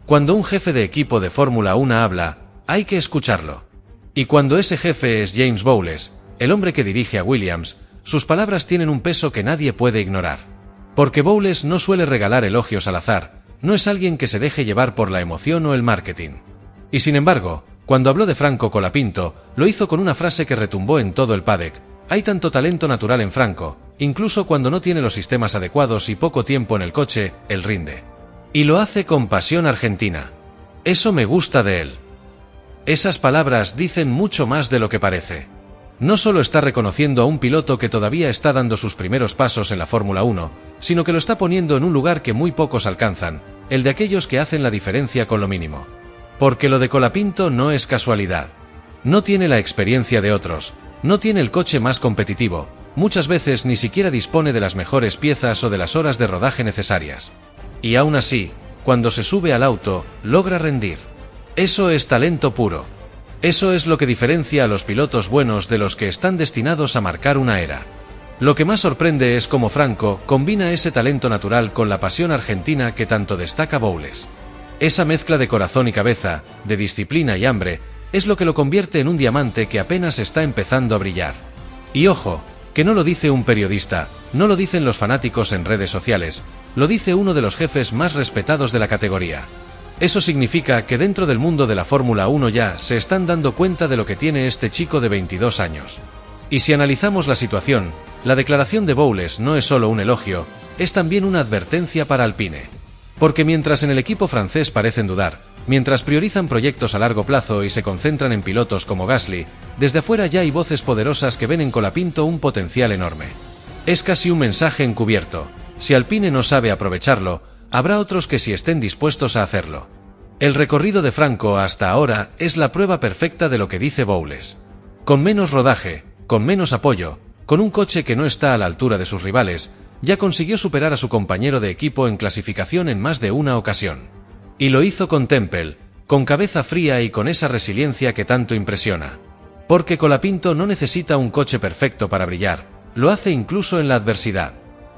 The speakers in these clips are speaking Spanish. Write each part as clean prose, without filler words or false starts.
Cuando un jefe de equipo de Fórmula 1 habla, hay que escucharlo. Y cuando ese jefe es James Bowles, el hombre que dirige a Williams, sus palabras tienen un peso que nadie puede ignorar. Porque Bowles no suele regalar elogios al azar, no es alguien que se deje llevar por la emoción o el marketing. Y sin embargo, cuando habló de Franco Colapinto, lo hizo con una frase que retumbó en todo el paddock: hay tanto talento natural en Franco, incluso cuando no tiene los sistemas adecuados y poco tiempo en el coche, él rinde. Y lo hace con pasión argentina. Eso me gusta de él. Esas palabras dicen mucho más de lo que parece. No solo está reconociendo a un piloto que todavía está dando sus primeros pasos en la Fórmula 1, sino que lo está poniendo en un lugar que muy pocos alcanzan, el de aquellos que hacen la diferencia con lo mínimo. Porque lo de Colapinto no es casualidad. No tiene la experiencia de otros, no tiene el coche más competitivo, muchas veces ni siquiera dispone de las mejores piezas o de las horas de rodaje necesarias. Y aún así, cuando se sube al auto, logra rendir. Eso es talento puro. Eso es lo que diferencia a los pilotos buenos de los que están destinados a marcar una era. Lo que más sorprende es cómo Franco combina ese talento natural con la pasión argentina que tanto destaca Bowles. Esa mezcla de corazón y cabeza, de disciplina y hambre, es lo que lo convierte en un diamante que apenas está empezando a brillar. Y ojo, que no lo dice un periodista, no lo dicen los fanáticos en redes sociales, lo dice uno de los jefes más respetados de la categoría. Eso significa que dentro del mundo de la Fórmula 1 ya se están dando cuenta de lo que tiene este chico de 22 años. Y si analizamos la situación, la declaración de Bowles no es solo un elogio, es también una advertencia para Alpine. Porque mientras en el equipo francés parecen dudar, mientras priorizan proyectos a largo plazo y se concentran en pilotos como Gasly, desde afuera ya hay voces poderosas que ven en Colapinto un potencial enorme. Es casi un mensaje encubierto: si Alpine no sabe aprovecharlo, habrá otros que sí estén dispuestos a hacerlo. El recorrido de Franco hasta ahora es la prueba perfecta de lo que dice Bowles. Con menos rodaje, con menos apoyo, con un coche que no está a la altura de sus rivales, ya consiguió superar a su compañero de equipo en clasificación en más de una ocasión. Y lo hizo con Temple, con cabeza fría y con esa resiliencia que tanto impresiona. Porque Colapinto no necesita un coche perfecto para brillar, lo hace incluso en la adversidad.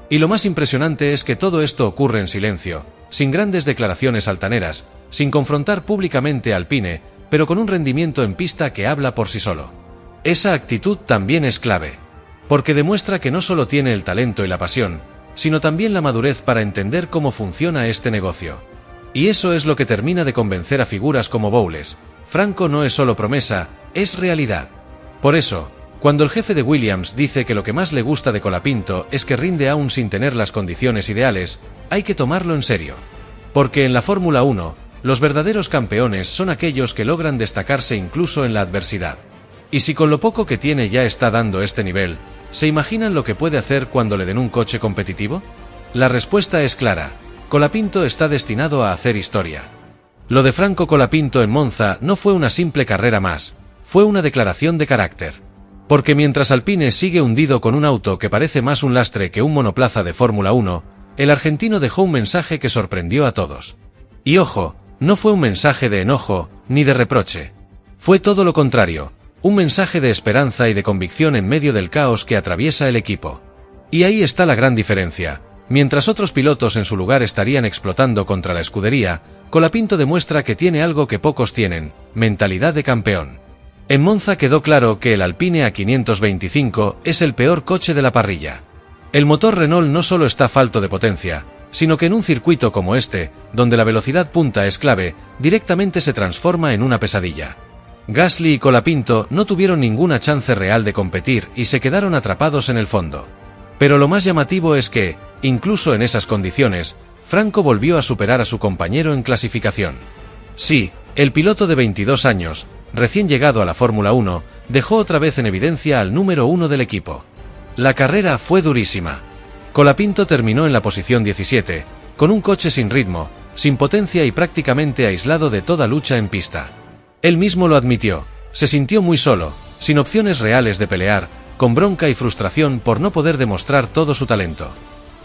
Y lo más impresionante es que todo esto ocurre en silencio, sin grandes declaraciones altaneras, sin confrontar públicamente a Alpine, pero con un rendimiento en pista que habla por sí solo. Esa actitud también es clave. Porque demuestra que no solo tiene el talento y la pasión, sino también la madurez para entender cómo funciona este negocio. Y eso es lo que termina de convencer a figuras como Bowles: Franco no es solo promesa, es realidad. Por eso, cuando el jefe de Williams dice que lo que más le gusta de Colapinto es que rinde aún sin tener las condiciones ideales, hay que tomarlo en serio. Porque en la Fórmula 1, los verdaderos campeones son aquellos que logran destacarse incluso en la adversidad. Y si con lo poco que tiene ya está dando este nivel, ¿se imaginan lo que puede hacer cuando le den un coche competitivo? La respuesta es clara: Colapinto está destinado a hacer historia. Lo de Franco Colapinto en Monza no fue una simple carrera más, fue una declaración de carácter. Porque mientras Alpine sigue hundido con un auto que parece más un lastre que un monoplaza de Fórmula 1, el argentino dejó un mensaje que sorprendió a todos. Y ojo, no fue un mensaje de enojo, ni de reproche. Fue todo lo contrario. Un mensaje de esperanza y de convicción en medio del caos que atraviesa el equipo. Y ahí está la gran diferencia. Mientras otros pilotos en su lugar estarían explotando contra la escudería, Colapinto demuestra que tiene algo que pocos tienen: mentalidad de campeón. En Monza quedó claro que el Alpine A525 es el peor coche de la parrilla. El motor Renault no solo está falto de potencia, sino que en un circuito como este, donde la velocidad punta es clave, directamente se transforma en una pesadilla. Gasly y Colapinto no tuvieron ninguna chance real de competir y se quedaron atrapados en el fondo. Pero lo más llamativo es que, incluso en esas condiciones, Franco volvió a superar a su compañero en clasificación. Sí, el piloto de 22 años, recién llegado a la Fórmula 1, dejó otra vez en evidencia al número 1 del equipo. La carrera fue durísima. Colapinto terminó en la posición 17, con un coche sin ritmo, sin potencia y prácticamente aislado de toda lucha en pista. Él mismo lo admitió: se sintió muy solo, sin opciones reales de pelear, con bronca y frustración por no poder demostrar todo su talento.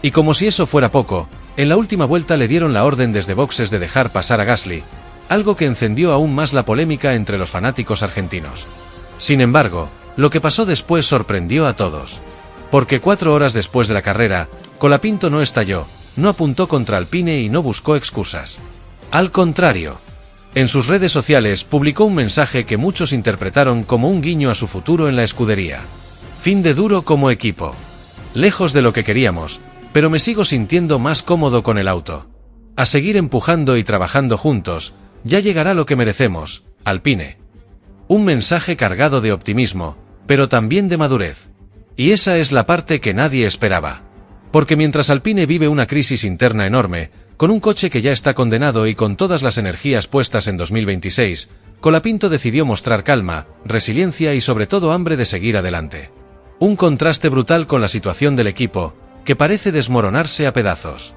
Y como si eso fuera poco, en la última vuelta le dieron la orden desde boxes de dejar pasar a Gasly, algo que encendió aún más la polémica entre los fanáticos argentinos. Sin embargo, lo que pasó después sorprendió a todos. Porque 4 horas después de la carrera, Colapinto no estalló, no apuntó contra Alpine y no buscó excusas. Al contrario. En sus redes sociales publicó un mensaje que muchos interpretaron como un guiño a su futuro en la escudería. Fin de duro como equipo. Lejos de lo que queríamos, pero me sigo sintiendo más cómodo con el auto. A seguir empujando y trabajando juntos, ya llegará lo que merecemos, Alpine. Un mensaje cargado de optimismo, pero también de madurez. Y esa es la parte que nadie esperaba. Porque mientras Alpine vive una crisis interna enorme, con un coche que ya está condenado y con todas las energías puestas en 2026, Colapinto decidió mostrar calma, resiliencia y sobre todo hambre de seguir adelante. Un contraste brutal con la situación del equipo, que parece desmoronarse a pedazos.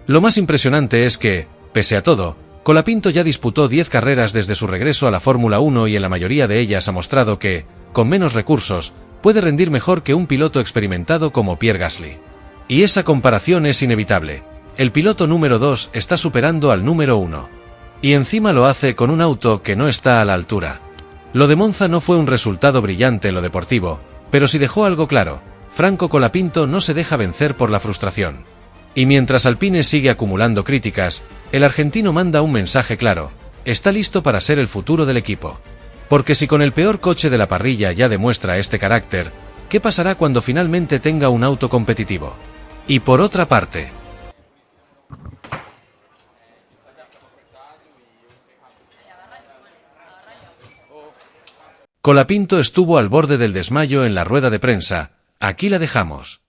Lo más impresionante es que, pese a todo, Colapinto ya disputó 10 carreras desde su regreso a la Fórmula 1 y en la mayoría de ellas ha mostrado que, con menos recursos, puede rendir mejor que un piloto experimentado como Pierre Gasly. Y esa comparación es inevitable. El piloto número 2 está superando al número 1. Y encima lo hace con un auto que no está a la altura. Lo de Monza no fue un resultado brillante en lo deportivo, pero sí dejó algo claro: Franco Colapinto no se deja vencer por la frustración. Y mientras Alpine sigue acumulando críticas, el argentino manda un mensaje claro: está listo para ser el futuro del equipo. Porque si con el peor coche de la parrilla ya demuestra este carácter, ¿qué pasará cuando finalmente tenga un auto competitivo? Y por otra parte, Colapinto estuvo al borde del desmayo en la rueda de prensa. Aquí la dejamos.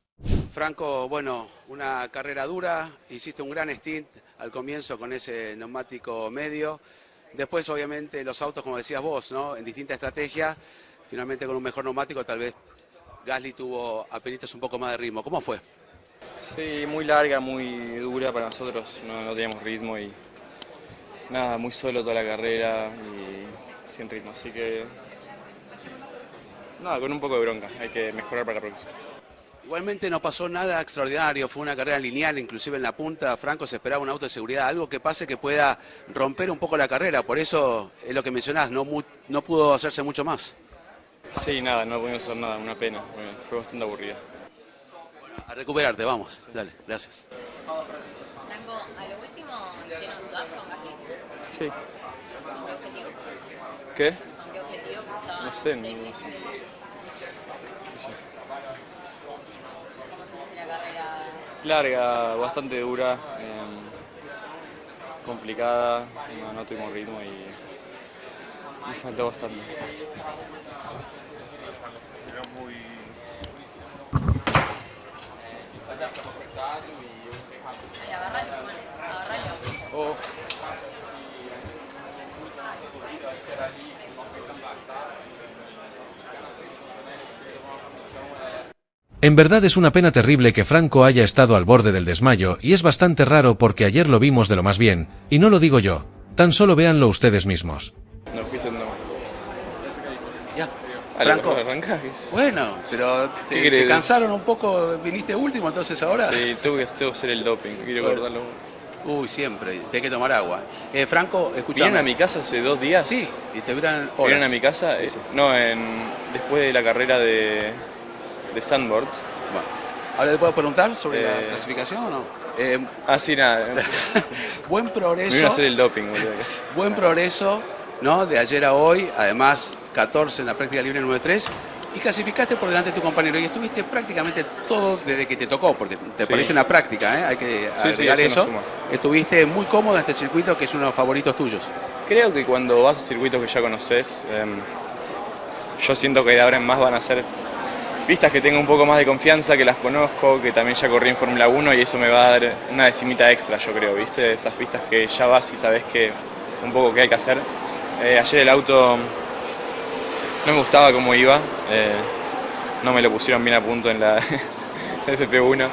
Franco, bueno, una carrera dura, hiciste un gran stint al comienzo con ese neumático medio. Después, obviamente, los autos, como decías vos, ¿no? En distintas estrategias, finalmente con un mejor neumático, tal vez Gasly tuvo apenas un poco más de ritmo. ¿Cómo fue? Sí, muy larga, muy dura para nosotros, no teníamos ritmo y nada, muy solo toda la carrera y sin ritmo, así que nada, con un poco de bronca, hay que mejorar para la próxima. Igualmente no pasó nada extraordinario, fue una carrera lineal, inclusive en la punta. Franco se esperaba un auto de seguridad, algo que pase que pueda romper un poco la carrera, por eso es lo que mencionás, no pudo hacerse mucho más. Sí, nada, no pudimos hacer nada, una pena, fue bastante aburrida. A recuperarte, vamos, dale, gracias. Franco, a lo último hicieron swap con Gasly. Sí. ¿Con qué objetivo? ¿Qué? ¿Con qué objetivo? No sé, no sé. ¿Cómo se la carrera? Larga, bastante dura, complicada, no tuvimos ritmo y faltó bastante. Ay, agarralo. Oh. En verdad es una pena terrible que Franco haya estado al borde del desmayo y es bastante raro porque ayer lo vimos de lo más bien, y no lo digo yo, tan solo véanlo ustedes mismos. No, no. Ya, Franco. ¿Arranca? Bueno, pero te cansaron un poco, viniste último entonces ahora. Sí, tuve que hacer el doping, quiero cortarlo. Uy, siempre, tenés que tomar agua. Franco, escuchame. ¿Vinieron a mi casa hace 2 días? Sí, y te vieron horas. ¿Vinieron a mi casa? Sí, sí. No, después de la carrera de Sandboard. Bueno, ¿ahora te puedo preguntar sobre la clasificación o no? Sí, nada. Buen progreso. Me iban a hacer el doping, boludo. Buen progreso, ¿no? De ayer a hoy, además 14 en la práctica libre número 3. Y clasificaste por delante de tu compañero y estuviste prácticamente todo desde que te tocó, porque te poniste en la práctica, ¿eh? Hay que agregar eso. Estuviste muy cómodo en este circuito que es uno de los favoritos tuyos. Creo que cuando vas a circuitos que ya conoces, yo siento que de ahora en más van a ser pistas que tengo un poco más de confianza, que las conozco, que también ya corrí en Fórmula 1 y eso me va a dar una decimita extra, yo creo, ¿viste? Esas pistas que ya vas y sabes que un poco qué hay que hacer. Ayer el auto no me gustaba cómo iba, no me lo pusieron bien a punto en la FP1,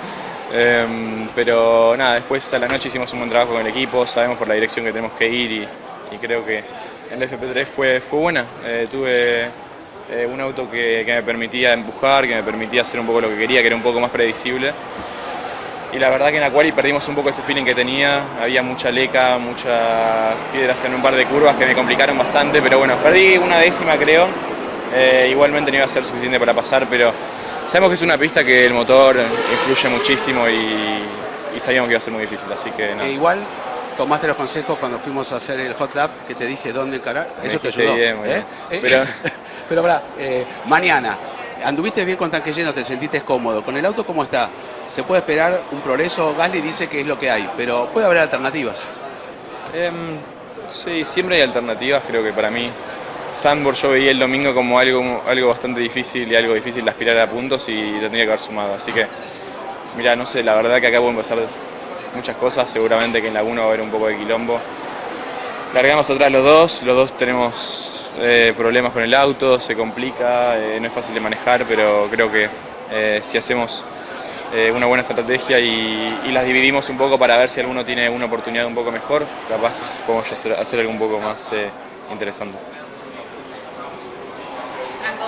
pero nada, después a la noche hicimos un buen trabajo con el equipo, sabemos por la dirección que tenemos que ir y creo que en la FP3 fue buena. Tuve un auto que me permitía empujar, que me permitía hacer un poco lo que quería, que era un poco más predecible. Y la verdad que en la quali perdimos un poco ese feeling que tenía, había mucha leca, muchas piedras en un par de curvas que me complicaron bastante, pero bueno, perdí una décima creo, igualmente no iba a ser suficiente para pasar, pero sabemos que es una pista que el motor influye muchísimo y sabíamos que iba a ser muy difícil, así que nada. Igual tomaste los consejos cuando fuimos a hacer el hot lap, que te dije dónde encarar. Eso te ayudó. Bien, bueno. Pero pará, mañana, ¿anduviste bien con tanque lleno? ¿Te sentiste cómodo? ¿Con el auto cómo está? ¿Se puede esperar un progreso? Gasly dice que es lo que hay, pero puede haber alternativas. Sí, siempre hay alternativas. Creo que para mí Zandvoort yo veía el domingo como algo bastante difícil y algo difícil de aspirar a puntos y tendría que haber sumado. Así que, mira, no sé, la verdad que acá pueden pasar muchas cosas. Seguramente que en la 1 va a haber un poco de quilombo. Largamos atrás los dos tenemos problemas con el auto, se complica, no es fácil de manejar, pero creo que si hacemos una buena estrategia y las dividimos un poco para ver si alguno tiene una oportunidad un poco mejor, capaz podemos hacer algo un poco más interesante. Franco,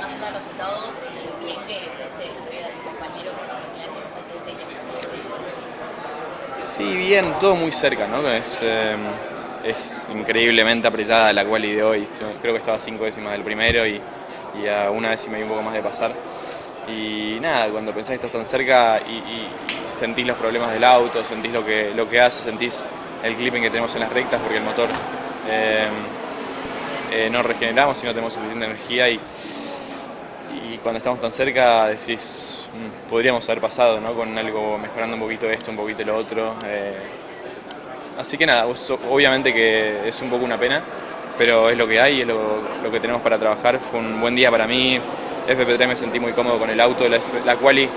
más allá del resultado, lo bien que entrega a tu compañero que se Sí, bien, todo muy cerca, ¿no? Es increíblemente apretada la quali de hoy. Creo que estaba a 5 décimas del primero y a 1 décima y un poco más de pasar. Y nada, cuando pensás que estás tan cerca y sentís los problemas del auto, sentís lo que hace, sentís el clipping que tenemos en las rectas porque el motor no regeneramos y no tenemos suficiente energía y cuando estamos tan cerca decís, podríamos haber pasado, ¿no? Con algo mejorando un poquito esto, un poquito lo otro. Así que nada, obviamente que es un poco una pena, pero es lo que hay, es lo que tenemos para trabajar. Fue un buen día para mí, FP3 me sentí muy cómodo con el auto, la quali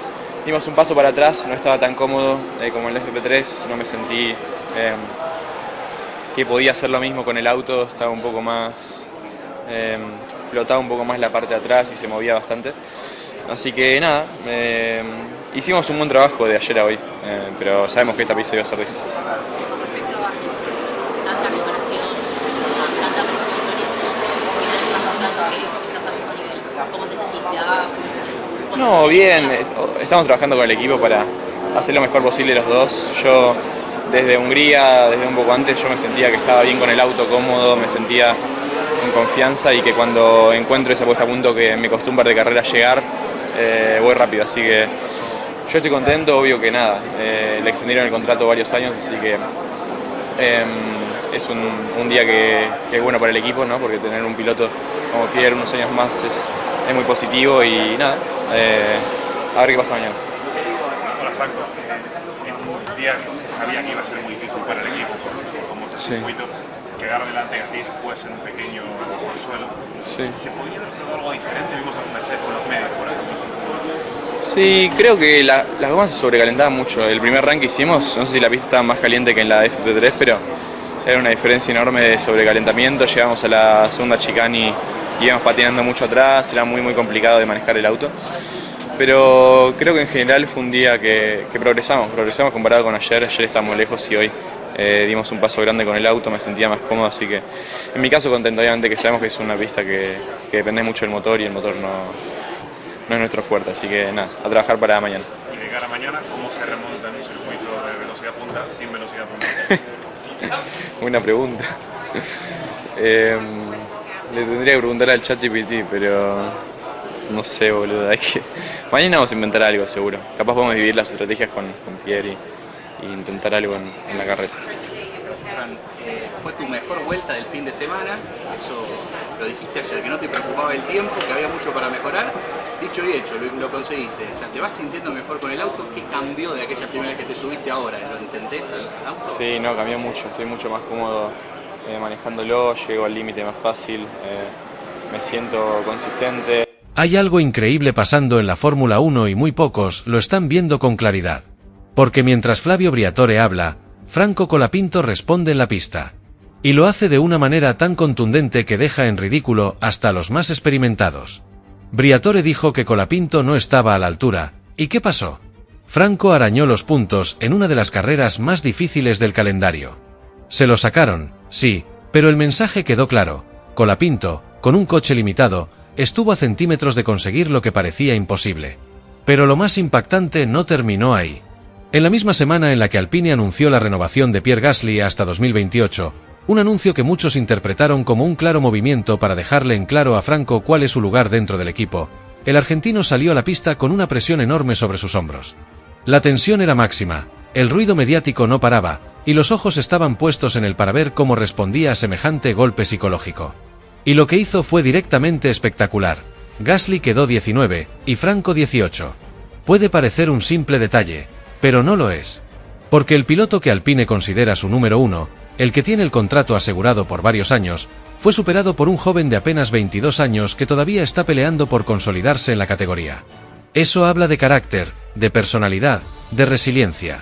dimos un paso para atrás, no estaba tan cómodo como en el FP3, no me sentí que podía hacer lo mismo con el auto, estaba un poco más, flotaba un poco más la parte de atrás y se movía bastante. Así que nada, hicimos un buen trabajo de ayer a hoy, pero sabemos que esta pista iba a ser difícil. Con respecto a tanta comparación, tanta presión con eso, estás mostrando que estás a mismo nivel. ¿Cómo te sentiste? No, bien, estamos trabajando con el equipo para hacer lo mejor posible los dos. Yo desde Hungría, desde un poco antes, yo me sentía que estaba bien con el auto, cómodo, me sentía con confianza y que cuando encuentro esa puesta a punto que me costó un par de carreras llegar, voy rápido, así que yo estoy contento, obvio que nada, le extendieron el contrato varios años, así que es un día que es bueno para el equipo, ¿no? Porque tener un piloto como Pierre unos años más es muy positivo y nada, a ver qué pasa mañana. Hola Franco, en un día que se sabía que iba a ser muy difícil para el equipo por cómo se circuito, quedar delante de ti puede ser un pequeño consuelo. Sí. ¿Se podía haber probado algo diferente? Vimos a Mercedes con los medios, por ejemplo. Sí, creo que las gomas se sobrecalentaban mucho. El primer run que hicimos, no sé si la pista estaba más caliente que en la FP3, pero era una diferencia enorme de sobrecalentamiento. Llegamos a la segunda chicane y íbamos patinando mucho atrás, era muy complicado de manejar el auto. Pero creo que en general fue un día que progresamos comparado con ayer. Ayer estábamos lejos y hoy dimos un paso grande con el auto, me sentía más cómodo, así que en mi caso contento, obviamente que sabemos que es una pista que depende mucho del motor y el motor no es nuestro fuerte, así que nada, a trabajar para mañana. Y de cara a mañana, ¿cómo se remonta en un circuito de velocidad punta sin velocidad punta? Buena pregunta. Le tendría que preguntar al ChatGPT, pero no sé, boludo. Mañana vamos a inventar algo, seguro. Capaz podemos dividir las estrategias con Pierre y intentar algo en la carrera. Fue tu mejor vuelta del fin de semana, eso lo dijiste ayer, que no te preocupaba el tiempo, que había mucho para mejorar. Dicho y hecho, lo conseguiste. O sea, ¿te vas sintiendo mejor con el auto? ¿Qué cambió de aquella primera vez que te subiste ahora? ¿Lo entendés el auto? Sí, no, cambió mucho. Estoy mucho más cómodo manejándolo, llego al límite más fácil, me siento consistente. Hay algo increíble pasando en la Fórmula 1 y muy pocos lo están viendo con claridad. Porque mientras Flavio Briatore habla, Franco Colapinto responde en la pista. Y lo hace de una manera tan contundente que deja en ridículo hasta a los más experimentados. Briatore dijo que Colapinto no estaba a la altura. ¿Y qué pasó? Franco arañó los puntos en una de las carreras más difíciles del calendario. Se lo sacaron, sí, pero el mensaje quedó claro. Colapinto, con un coche limitado, estuvo a centímetros de conseguir lo que parecía imposible. Pero lo más impactante no terminó ahí. En la misma semana en la que Alpine anunció la renovación de Pierre Gasly hasta 2028, un anuncio que muchos interpretaron como un claro movimiento para dejarle en claro a Franco cuál es su lugar dentro del equipo, el argentino salió a la pista con una presión enorme sobre sus hombros. La tensión era máxima, El ruido mediático no paraba, y los ojos estaban puestos en él para ver cómo respondía a semejante golpe psicológico. Y lo que hizo fue directamente espectacular. Gasly quedó 19, y Franco 18. Puede parecer un simple detalle, pero no lo es. Porque el piloto que Alpine considera su número 1, el que tiene el contrato asegurado por varios años, fue superado por un joven de apenas 22 años que todavía está peleando por consolidarse en la categoría. Eso habla de carácter, de personalidad, de resiliencia.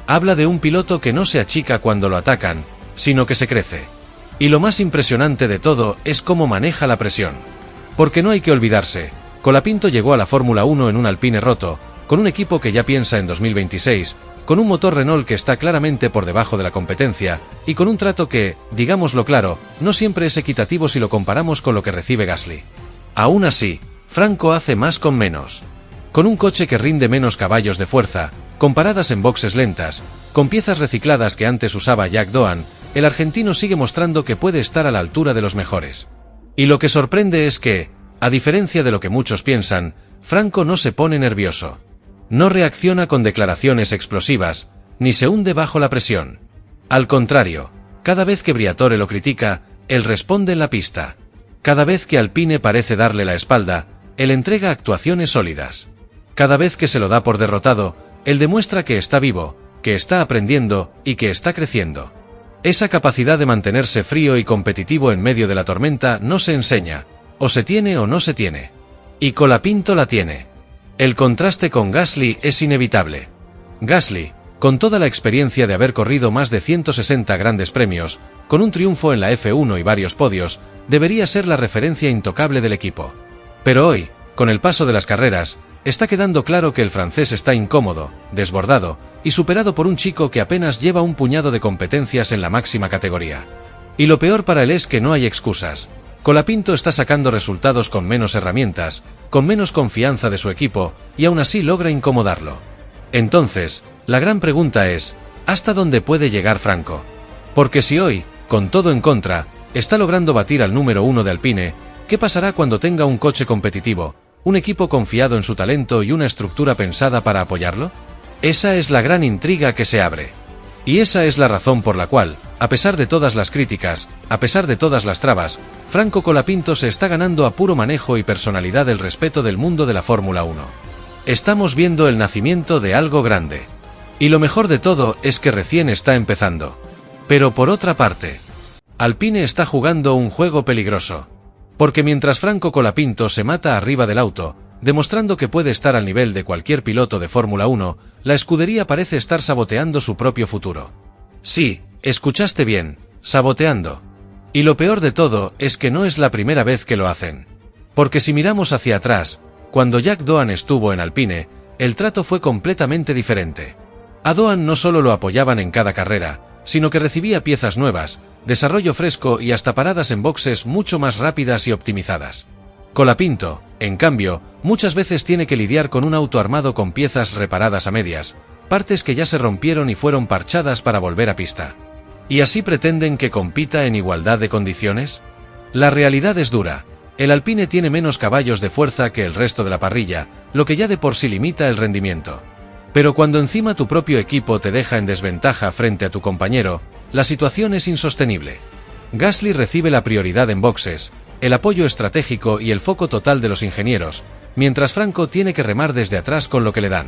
Habla de un piloto que no se achica cuando lo atacan, sino que se crece. Y lo más impresionante de todo es cómo maneja la presión. Porque no hay que olvidarse, Colapinto llegó a la Fórmula 1 en un Alpine roto, con un equipo que ya piensa en 2026, con un motor Renault que está claramente por debajo de la competencia, y con un trato que, digámoslo claro, no siempre es equitativo si lo comparamos con lo que recibe Gasly. Aún así, Franco hace más con menos. Con un coche que rinde menos caballos de fuerza, con paradas en boxes lentas, con piezas recicladas que antes usaba Jack Doohan, el argentino sigue mostrando que puede estar a la altura de los mejores. Y lo que sorprende es que, a diferencia de lo que muchos piensan, Franco no se pone nervioso. No reacciona con declaraciones explosivas, ni se hunde bajo la presión. Al contrario, cada vez que Briatore lo critica, él responde en la pista. Cada vez que Alpine parece darle la espalda, él entrega actuaciones sólidas. Cada vez que se lo da por derrotado, él demuestra que está vivo, que está aprendiendo y que está creciendo. Esa capacidad de mantenerse frío y competitivo en medio de la tormenta no se enseña, o se tiene o no se tiene. Y Colapinto la tiene. El contraste con Gasly es inevitable. Gasly, con toda la experiencia de haber corrido más de 160 grandes premios, con un triunfo en la F1 y varios podios, debería ser la referencia intocable del equipo. Pero hoy, con el paso de las carreras, está quedando claro que el francés está incómodo, desbordado, y superado por un chico que apenas lleva un puñado de competencias en la máxima categoría. Y lo peor para él es que no hay excusas. Colapinto está sacando resultados con menos herramientas, con menos confianza de su equipo, y aún así logra incomodarlo. Entonces, la gran pregunta es, ¿hasta dónde puede llegar Franco? Porque si hoy, con todo en contra, está logrando batir al número 1 de Alpine, ¿qué pasará cuando tenga un coche competitivo, un equipo confiado en su talento y una estructura pensada para apoyarlo? Esa es la gran intriga que se abre. Y esa es la razón por la cual, a pesar de todas las críticas, a pesar de todas las trabas, Franco Colapinto se está ganando a puro manejo y personalidad el respeto del mundo de la Fórmula 1. Estamos viendo el nacimiento de algo grande. Y lo mejor de todo es que recién está empezando. Pero por otra parte, Alpine está jugando un juego peligroso. Porque mientras Franco Colapinto se mata arriba del auto, demostrando que puede estar al nivel de cualquier piloto de Fórmula 1, la escudería parece estar saboteando su propio futuro. Sí, escuchaste bien, saboteando. Y lo peor de todo es que no es la primera vez que lo hacen. Porque si miramos hacia atrás, cuando Jack Doohan estuvo en Alpine, el trato fue completamente diferente. A Doohan no solo lo apoyaban en cada carrera, sino que recibía piezas nuevas, desarrollo fresco y hasta paradas en boxes mucho más rápidas y optimizadas. Colapinto, en cambio, muchas veces tiene que lidiar con un auto armado con piezas reparadas a medias, partes que ya se rompieron y fueron parchadas para volver a pista. ¿Y así pretenden que compita en igualdad de condiciones? La realidad es dura. El Alpine tiene menos caballos de fuerza que el resto de la parrilla, lo que ya de por sí limita el rendimiento. Pero cuando encima tu propio equipo te deja en desventaja frente a tu compañero, la situación es insostenible. Gasly recibe la prioridad en boxes, el apoyo estratégico y el foco total de los ingenieros, mientras Franco tiene que remar desde atrás con lo que le dan.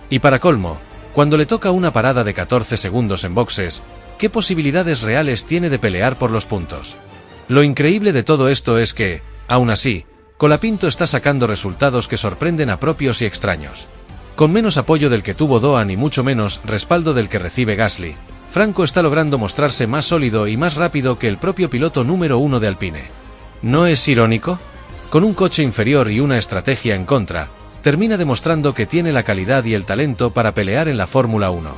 Y para colmo, cuando le toca una parada de 14 segundos en boxes, ¿qué posibilidades reales tiene de pelear por los puntos? Lo increíble de todo esto es que, aún así, Colapinto está sacando resultados que sorprenden a propios y extraños. Con menos apoyo del que tuvo Doohan y mucho menos respaldo del que recibe Gasly, Franco está logrando mostrarse más sólido y más rápido que el propio piloto número 1 de Alpine. ¿No es irónico? Con un coche inferior y una estrategia en contra, termina demostrando que tiene la calidad y el talento para pelear en la Fórmula 1.